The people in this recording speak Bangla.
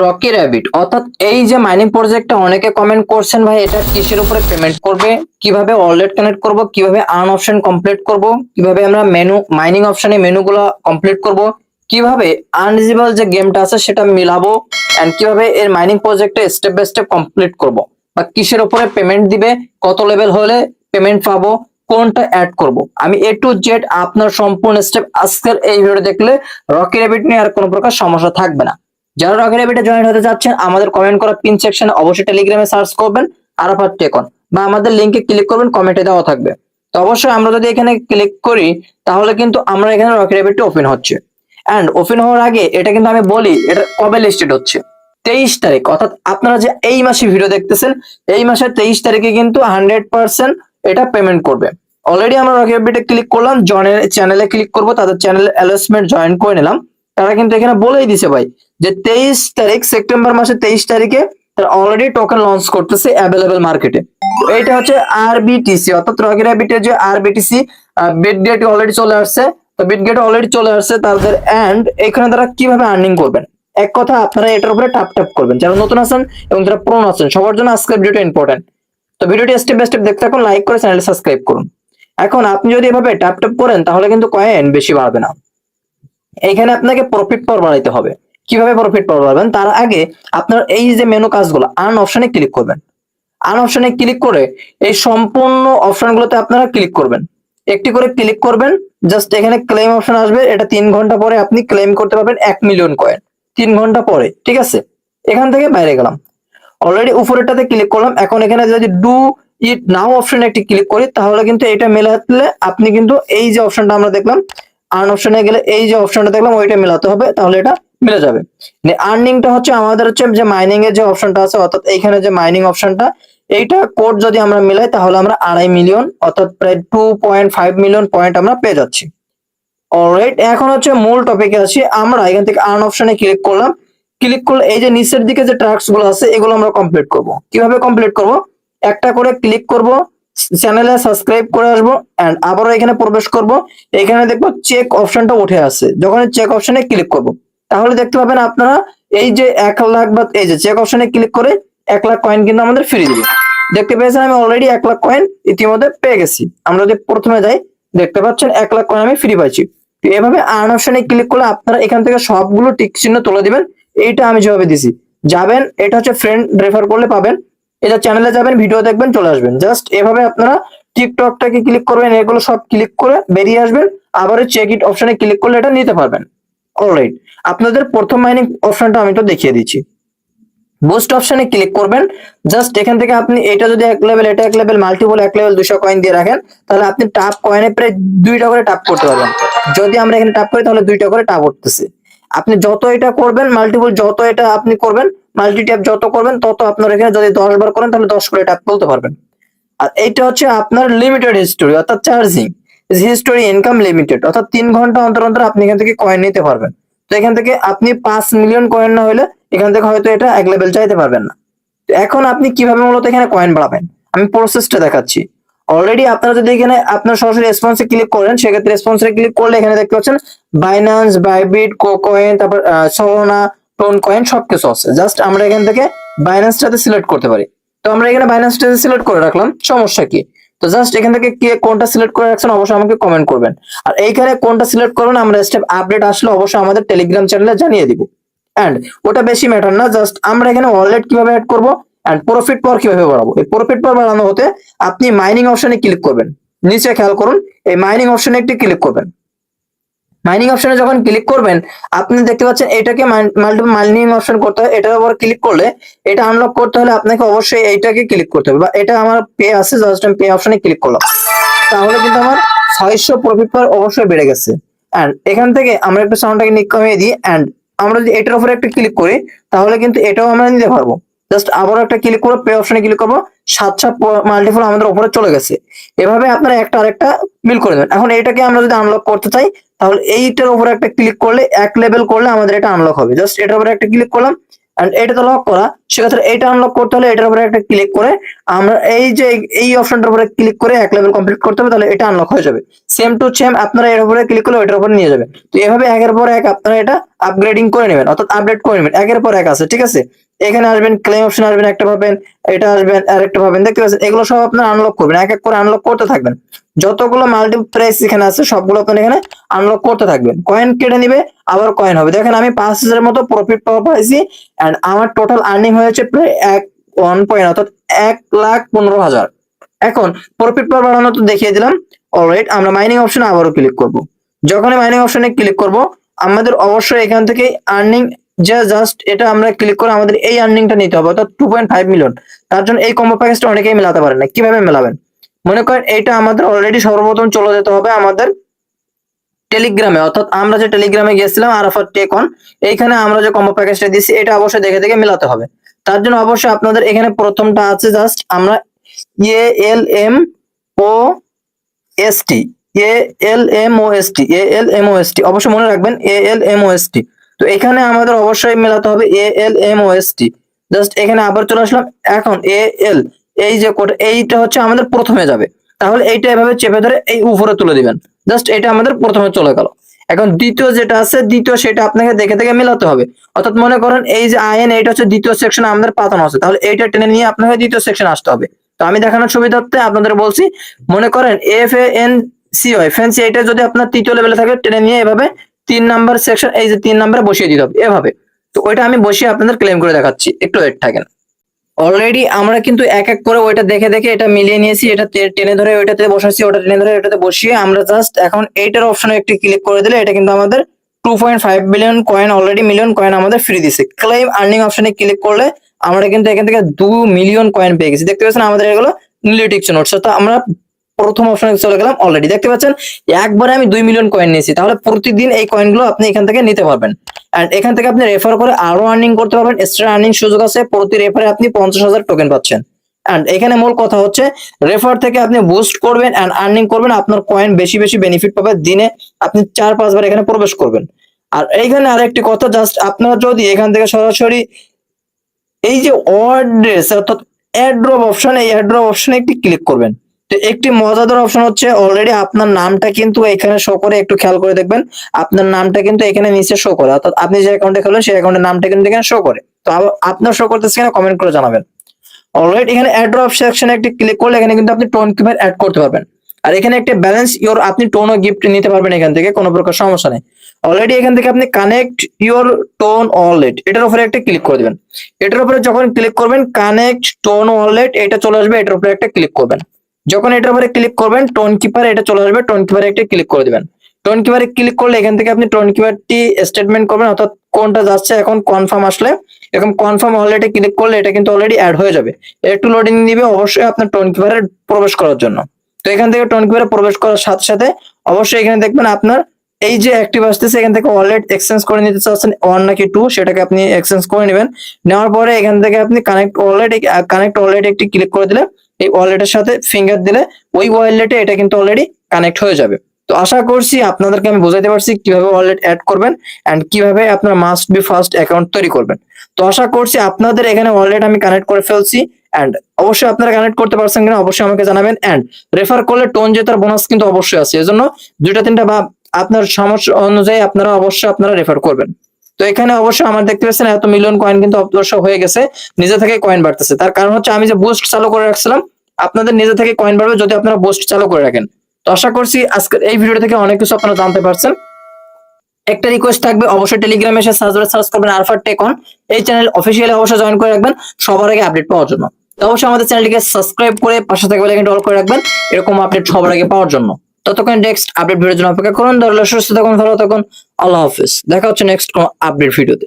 রকি র্যাবিট অর্থাৎ এই যে মাইনিং প্রজেক্টটা অনেকে কমেন্ট করছেন ভাই এটা কিসের উপরে পেমেন্ট করবে, কিভাবে ওয়ালেট কানেক্ট করব, কিভাবে আর্ন অপশন কমপ্লিট করব, কিভাবে আমরা মেনু মাইনিং অপশনে মেনুগুলো কমপ্লিট করব, কিভাবে আনভিজিবল যে গেমটা আছে সেটা মিলাবো, এন্ড কিভাবে এর মাইনিং প্রজেক্টে স্টেপ বাই স্টেপ কমপ্লিট করব, বা কিসের উপরে পেমেন্ট দিবে, কত লেভেল হলে পেমেন্ট পাবো, কোনটা অ্যাড করব, আমি এ টু জেড আপনার সম্পূর্ণ স্টেপ আজকের এই ভিডিও দেখলে রকি র্যাবিট নিয়ে আর কোনো প্রকার সমস্যা থাকবে না। যারা রকি র্যাবিটে জয়েন হতে যাচ্ছেন আমাদের কমেন্ট করা পিন সেকশনে অবশ্যই টেলিগ্রামে সার্চ করবেন আরাফাত টেকন, বা আমাদের লিংকে ক্লিক করবেন, কমেন্টে দেওয়া থাকবে। তো অবশ্যই আমরা যদি এখানে ক্লিক করি তাহলে কিন্তু আমরা এখানে রকি র্যাবিটটা ওপেন হচ্ছে। এন্ড ওপেন হওয়ার আগে এটা কিন্তু আমি বলি এটা কবে লিস্টেড হচ্ছে, 23 তারিখ, অর্থাৎ আপনারা যে এই মাসে ভিডিও দেখতেছেন এই মাসের 23 তারিখে কিন্তু 100% এটা পেমেন্ট করবে। অলরেডি আমরা রকি র্যাবিটে ক্লিক করলাম, জয়েনের চ্যানেলে ক্লিক করব, তাদের চ্যানেল অ্যানাউন্সমেন্ট জয়েন করে নিলাম। তারা কিন্তু এখানে বলেই দিছে ভাই যে 23 তারিখ, সেপ্টেম্বর মাসের 23 তারিখে তারা অলরেডি টোকেন লঞ্চ করতেছে অ্যাভেলেবেল মার্কেটে। এইটা হচ্ছে আরবিটিসি, অর্থাৎ রকি র্যাবিটের যে আরবিটিসি বিটগেট অলরেডি চলে আসছে। তো বিটগেট অলরেডি চলে আসছে তাদের, এন্ড এখানে তারা কিভাবে আর্নিং করবেন, এক কথা আপনারা এটার উপরে টাপ টাপ করবেন। যারা নতুন আছেন এবং যারা পুরনো আছেন সবার জন্য আজকের ভিডিওটা ইম্পর্টেন্ট। তো ভিডিওটি স্টেপ বাই স্টেপ দেখতে থাকুন, লাইক করে চ্যানেল সাবস্ক্রাইব করুন। এখন আপনি যদি এভাবে ট্যাপ ট্যাপ করেন তাহলে কিন্তু কয়েন বেশি বাড়বে না। এইখানে আপনাকে প্রফিট পাওয়ার বাড়াইতে হবে। কিভাবে প্রফিট পাওয়ার বাড়াবেন তার আগে আপনার এই যে মেনু কাজগুলো আর্ন অপশনে ক্লিক করবেন। আর্ন অপশনে ক্লিক করে এই সম্পূর্ণ অপশনগুলোতে আপনারা ক্লিক করবেন, একটি করে ক্লিক করবেন। জাস্ট এখানে ক্লেম অপশন আসবে, এটা 3 ঘন্টা পরে আপনি ক্লেম করতে পারবেন 1 মিলিয়ন কয়েন, 3 ঘন্টা পরে। ঠিক আছে, এখান থেকে বাইরে গেলাম, অলরেডি উপরেরটাতে ক্লিক করলাম। এখন এখানে যদি ডু ইট নাও অপশনে একটি ক্লিক করি তাহলে কিন্তু এটা মেলাতে আপনি কিন্তু এই যে অপশনটা আমরা দেখলাম আর্ন অপশনে গেলে এই যে অপশনটা দেখলাম ওইটা মেলাতে হবে, তাহলে এটা মিলে যাবে। আর্নিংটা হচ্ছে আমাদের হচ্ছে যে মাইনিং এর যে অপশনটা আছে, অর্থাৎ এইখানে যে মাইনিং অপশনটা, এইটা কোড যদি আমরা মিলাই তাহলে আমরা 2.5 মিলিয়ন অর্থাৎ প্রায় 2.5 মিলিয়ন পয়েন্ট আমরা পেয়ে যাচ্ছি। অলরাইট, এখন হচ্ছে মূল টপিকে আসি। আমরা এখান থেকে আর্ন অপশনে ক্লিক করলাম, ক্লিক করলে এই যে নিচের দিকে যে টাস্ক গুলো আছে এগুলো আমরা কমপ্লিট করব। কিভাবে কমপ্লিট করব, একটা করে ক্লিক করব, চ্যানেলে সাবস্ক্রাইব করে আসবো, এন্ড আবারও এখানে প্রবেশ করব। এখানে দেখবো চেক অপশনটা উঠে আসছে, যখন চেক অপশনে ক্লিক করব তাহলে দেখতে পাবেন আপনারা এই যে 1 লাখ, বা এই যে চেক অপশনে ক্লিক করে 1 লাখ কয়েন কিন্তু আমাদের ফ্রি দিবে। দেখতে পেয়েছেন আমি অলরেডি 1 লাখ কয়েন ইতিমধ্যে পেয়ে গেছি। আমরা যদি প্রথমে যাই দেখতে পাচ্ছেন 1 লাখ কয়েন আমি ফ্রি পাইছি। তো এভাবে আর্ন অপশনে ক্লিক করলে আপনারা এখান থেকে সবগুলো টিক চিহ্ন তুলে দিবেন। এইটা আমি যেভাবে দিছি যাবেন, এটা হচ্ছে ফ্রেন্ড রেফার করলে পাবেন। এটা চ্যানেলে যাবেন, ভিডিও দেখবেন, চলে আসবেন। জাস্ট এভাবে আপনারা টিকটকটাকে ক্লিক করবেন, এগুলো সব ক্লিক করে বেরিয়ে আসবেন, আবার চেক ইট অপশনে ক্লিক করলে এটা নিতে পারবেন। অলরাইট, আপনাদের প্রথম মাইনিং অপশনটা আমি তো দেখিয়ে দিচ্ছি। বুস্ট অপশনে ক্লিক করবেন। জাস্ট এখান থেকে আপনি এটা যদি 1 লেভেল, এটা 1 লেভেল, মাল্টিপল 1 লেভেল 200 কয়েন দিয়ে রাখেন তাহলে আপনি টাপ কয়েনে প্রায় 2টা করে টাপ করতে পারবেন। যদি আমরা এখানে টাপ করি তাহলে 2টা করে টাপ উঠতেছে। আপনি যত এটা করবেন মাল্টিপল, যত এটা আপনি করবেন মাল্টি ট্যাপ যত করবেন তত আপনার এখানে যদি 10 বার করেন তাহলে 10 করে ট্যাপ তুলতে পারবেন। আর এইটা হচ্ছে আপনার লিমিটেড হিস্টোরি, অর্থাৎ চার্জিং হিস্টোরি ইনকাম লিমিটেড, অর্থাৎ 3 ঘন্টা অন্তর অন্তর আপনি এখান থেকে কয়েন নিতে পারবেন। তো এখান থেকে আপনি 5 মিলিয়ন কয়েন না হলে এখান থেকে হয়তো এটা 1 লেভেল চাইতে পারবেন না। তো এখন আপনি কিভাবে মূলত এখানে কয়েন বাড়াবেন আমি প্রসেসটা দেখাচ্ছি। অলরেডি আপনারা যদি এখানে আপনার সরাসরি রেসপন্সে ক্লিক করেন সেক্ষেত্রে রেসপন্সে ক্লিক করলে এখানে দেখতে পাচ্ছেন বাইন্যান্স, বাইবিট, কোকয়েন, তারপর সোনা, টোন কয়েন সবকিছু আছে। জাস্ট আমরা এখান থেকে বাইন্যান্সটাতে সিলেক্ট করতে পারি। তো আমরা এখানে বাইন্যান্সটাতে সিলেক্ট করে রাখলাম, সমস্যা কি? তো জাস্ট এখান থেকে কে কোনটা সিলেক্ট করে রাখছেন অবশ্যই আমাকে কমেন্ট করবেন। আর এইখানে কোনটা সিলেক্ট করবেন আমরা স্টেপ আপডেট আসলে অবশ্যই আমাদের টেলিগ্রাম চ্যানেলে জানিয়ে দিব। এন্ড ওটা বেশি ম্যাটার না, জাস্ট আমরা এখানে ওয়ালেট কিভাবে অ্যাড করব এন্ড প্রফিট পাওয়ার কিভাবে বাড়াবো। এই প্রফিট পাওয়ার বাড়ানো হতে আপনি মাইনিং অপশনে ক্লিক করবেন। নিচে খেয়াল করুন, এই মাইনিং অপশনে একটি ক্লিক করবেন। মাইনিং অপশনে যখন ক্লিক করবেন আপনি দেখতে পাচ্ছেন এটাকে মাল্টিপল মাইনিং অপশন করতে হয়। এটার উপর ক্লিক করলে এটা আনলক করতে হলে আপনাকে অবশ্যই এইটাকে ক্লিক করতে হবে, বা এটা আমার পে আছে, জাস্ট আমি পে অপশনে ক্লিক করলাম তাহলে কিন্তু আমার 600 প্রফিট পাওয়ার অবশ্যই বেড়ে গেছে। এন্ড এখান থেকে আমরা একটু সাউন্ডটাকে নিক কমিয়ে দিই, এন্ড আমরা যদি এটার উপরে একটা ক্লিক করি তাহলে কিন্তু এটাও আমরা নিতে পারবো। জাস্ট আবার একটা ক্লিক করে পে অপশনে ক্লিক করবো, 700 মাল্টিপল আমাদের উপরে চলে গেছে। এভাবে আপনারা একটা আরেকটা মিল করে দেবেন। এখন এইটাকে আমরা যদি আনলক করতে চাই তাহলে এইটার উপরে একটা ক্লিক করলে 1 লেভেল করলে আমাদের এটা আনলক হবে। জাস্ট এটার উপরে একটা ক্লিক করলাম, এন্ড এটা তো লক করা, সেক্ষেত্রে এটা আনলক করতে হলে এটার উপরে একটা ক্লিক করে আমরা এই যে এই অপশনটার উপরে ক্লিক করে এক লেভেল কমপ্লিট করতে হবে, তাহলে এটা আনলক হয়ে যাবে। সেম টু সেম আপনারা এর উপরে ক্লিক করলে ওইটার উপরে নিয়ে যাবে। তো এভাবে একের পর এক আপনারা এটা আপগ্রেডিং করে নেবেন, অর্থাৎ আপডেট করে নেবেন, একের পর এক আছে, ঠিক আছে। এখানে আসবেন, ক্লেম অপশন আসবেন, একটা পাবেন, এটা আসবেন আর একটা পাবেন, দেখতে পাচ্ছেন এগুলো সব আপনারা আনলক করবেন, এক এক করে আনলক করতে থাকবেন। যতগুলো মাল্টি প্রাইস এখানে আছে সবগুলো আপনারা এখানে আনলক করতে থাকবেন। কয়েন কেটে নিবে, আবার কয়েন হবে। দেখেন আমি 5,000 মতো প্রফিট পাইছি এন্ড আমার টোটাল আর্নিং হয়েছে প্রায় 1 অর্থাৎ 1,15,000। এখন প্রফিট পাওয়ার বাড়ানো তো দেখিয়ে দিলাম। অলরাইট, আমরা মাইনিং অপশনে আবারও ক্লিক করব। যখনই মাইনিং অপশনে ক্লিক করব আমাদের অবশ্যই এখান থেকে আর্নিং জাস্ট এটা আমরা ক্লিক করে আমাদের এই আর্নিংটা নিতে হবে, অর্থাৎ 2.5 মিলিয়ন। তার জন্য এই কম্বো প্যাকেজটা অনেকেই মেলাতে পারেন না। কিভাবে মেলাবেন? মনে করেন এইটা আমাদের অলরেডি সর্বপ্রথম চলে যেতে হবে আমাদের টেলিগ্রামে, অর্থাৎ আমরা যে টেলিগ্রামে গিয়েছিলাম আরাফাত টেক অন, এইখানে আমরা যে কম্বো প্যাকেজটা দিয়েছি এটা অবশ্যই দেখে দেখে মেলাতে হবে। তার জন্য অবশ্যই আপনাদের এখানে প্রথমটা আছে জাস্ট আমরা ALMOST ALMOST অবশ্যই মনে রাখবেন ALMOST। তো এখানে আমাদের অবশ্যই মেলাতে হবে ALMOST। জাস্ট এখানে আবার চলে আসলাম। এখন AL এই যে কোড এইটা হচ্ছে আমাদের প্রথমে যাবে, তাহলে এইটা এভাবে চেপে ধরে এই উপরে তুলে দিবেন। জাস্ট এটা আমাদের প্রথমে চলে গেল। এখন দ্বিতীয় যেটা আছে দ্বিতীয় সেটা আপনাকে দেখে দেখে মেলাতে হবে, অর্থাৎ মনে করেন এই যে আইএন এইটা হচ্ছে দ্বিতীয় সেকশনে আমাদের পাতানো আছে, তাহলে এইটা টেনে নিয়ে আপনাকে দ্বিতীয় সেকশনে আসতে হবে। তো আমি দেখানোর সুবিধার্থে আপনাদের বলছি, মনে করেন FANCY এটা যদি আপনার তৃতীয় লেভেলে থাকে টেনে নিয়ে এভাবে 3 নাম্বার সেকশন এই যে 3 নাম্বারে বসিয়ে দিতে হবে এভাবে। তো ওইটা আমি বসিয়ে আপনাদের ক্লেম করে দেখাচ্ছি, একটু ওয়েট থাকেন। অলরেডি আমরা কিন্তু এক এক করে ওইটা দেখে দেখে এটা মিলিয়ে নিয়েছি, এটা টেনে ধরে ওইটাতে বসাচ্ছি, ওটা টেনে ধরে ওইটাতে বসিয়ে আমরা জাস্ট এখন এইটার অপশনে একটি ক্লিক করে দিলে এটা কিন্তু আমাদের 2.5 billion coin already million coin আমাদের ফ্রি দিছে। ক্লেম আর্নিং অপশনে ক্লিক করলে আমরা কিন্তু এখান থেকে 2 মিলিয়ন কয়েন পেয়ে গেছি। দেখতে পাচ্ছেন আমাদের এগুলো নিউলিটিক নোটস। তো আমরা প্রথম অপশনে চলে গেলাম। অলরেডি দেখতে পাচ্ছেন একবারে আমি 2 মিলিয়ন কয়েন নিয়েছি, তাহলে প্রতিদিন এই কয়েনগুলো আপনি এখান থেকে নিতে পারবেন। এন্ড এখান থেকে আপনি রেফার করে আরো আর্নিং করতে পারবেন। এক্সট্রা আর্নিং সুযোগ আছে, প্রতি রেফারে আপনি 50,000 টোকেন পাচ্ছেন। এন্ড এখানে মূল কথা হচ্ছে রেফার থেকে আপনি বুস্ট করবেন এন্ড আর্নিং করবেন, আপনার কয়েন বেশি বেশি বেনিফিট পাবেন। দিনে আপনি 4-5 বার এখানে প্রবেশ করবেন। আর এইখানে আরেকটি কথা, জাস্ট আপনারা যদি এখান থেকে সরাসরি এই যে অর্ডার অর্থাৎ এয়ারড্রপ অপশন, এই এয়ারড্রপ অপশনে একটি ক্লিক করবেন। তো একটি মজাদার অপশন হচ্ছে অলরেডি আপনার নামটা কিন্তু এখানে শো করে, একটু খেয়াল করে দেখবেন আপনার নামটা কিন্তু এখানে নিচে শো করে, অর্থাৎ আপনি যে অ্যাকাউন্টে খেলেন সেই অ্যাকাউন্টের নামটা কিন্তু এখানে শো করে। তো আপনার শো করতেছে কিনা কমেন্ট করে জানাবেন। অলরেডি এখানে এয়ারড্রপ সেকশনে একটি ক্লিক করলে এখানে কিন্তু আপনি টোন কিপার অ্যাড করতে পারবেন। আর এখানে একটা ব্যালেন্স ইওর আপনি টোন ও গিফট নিতে পারবেন এখান থেকে, কোনো প্রকার সমস্যা নেই। অলরেডি এখান থেকে আপনি কানেক্ট ইওর টোন ওয়ালেট এটার উপরে একটা ক্লিক করে দিবেন। এটার উপরে যখন ক্লিক করবেন কানেক্ট টোন ওয়ালেট এটা চলে আসবে, এটার উপরে একটা ক্লিক করবেন। যখন এটার উপরে ক্লিক করবেন টোন কিপার এটা চলে আসবে, টোন কিপারে একটা ক্লিক করে দিবেন। টোন কিপারে ক্লিক করলে এখান থেকে আপনি টোন কিপারটি স্টেটমেন্ট করবেন, অর্থাৎ কোনটা যাচ্ছে এখন কনফার্ম আসলে এরকম কনফার্ম ওয়ালেটে ক্লিক করলে এটা কিন্তু অলরেডি অ্যাড হয়ে যাবে। একটু লোডিং নিবে অবশ্যই আপনার টোন কিপারে প্রবেশ করার জন্য। তো এখান থেকে টোন কিপারে প্রবেশ করার সাথে সাথে অবশ্যই এখানে দেখবেন আপনার এই যে অ্যাক্টিভ আসতেছে, এখান থেকে ওয়ালেট এক্সচেঞ্জ করে নিতে চাচ্ছেন 1 নাকি 2 সেটাকে আপনি এক্সচেঞ্জ করে নেবেন। নেওয়ার পরে এখান থেকে আপনি কানেক্ট ওয়ালেট একটি ক্লিক করে দিলে এই ওয়ালেটের সাথে ফিঙ্গার দিলে ওই ওয়ালেটে এটা কিন্তু অলরেডি কানেক্ট হয়ে যাবে। তো আশা করছি আপনাদেরকে আমি বোঝাতে পারছি কিভাবে ওয়ালেট অ্যাড করবেন এন্ড কিভাবে আপনার মাস্ট বি ফার্স্ট অ্যাকাউন্ট তৈরি করবেন। তো আশা করছি আপনাদের এখানে ওয়ালেট আমি কানেক্ট করে ফেলছি এন্ড অবশ্যই আপনারা কানেক্ট করতে পারছেন কিনা অবশ্যই আমাকে জানাবেন। এন্ড রেফার করলে টোন জেতার বোনাস কিন্তু অবশ্যই আছে, এজন্য 2-3টা বা আপনার সমস্যা অনুযায়ী আপনারা অবশ্যই আপনারা রেফার করবেন। তো এখানে অবশ্যই আমার দেখতে পাচ্ছেন এত মিলিয়ন কয়েন কিন্তু অবশ্য হয়ে গেছে, নিজে থেকে কয়েন বাড়তেছে। তার কারণ হচ্ছে আমি যে বুস্ট চালু করে রাখছিলাম, আপনাদের নিজে থেকে কয়েন বাড়বে যদি আপনারা বুস্ট চালু করে রাখেন। তো আশা করছি আজকের এই ভিডিও থেকে অনেক কিছু আপনারা জানতে পারছেন। একটা রিকোয়েস্ট থাকবে, অবশ্যই টেলিগ্রামে এসে সার্চ করবেন আরাফাত টেক অন, এই চ্যানেল অফিসিয়ালি অবশ্যই জয়েন করে রাখবেন সবার আগে আপডেট পাওয়ার জন্য। তো অবশ্যই আমাদের চ্যানেলটিকে সাবস্ক্রাইব করে পাশে থাকা বেল আইকনটি অল করে রাখবেন এরকম আপডেট সবার আগে পাওয়ার জন্য। ততক্ষণ নেক্সট আপডেট ভিডিওর জন্য অপেক্ষা করুন। ধরলে সুস্থ থাকুন, ভালো থাকুন, আল্লাহ হাফেজ। দেখা হচ্ছে নেক্সট কোন আপডেট ভিডিওতে।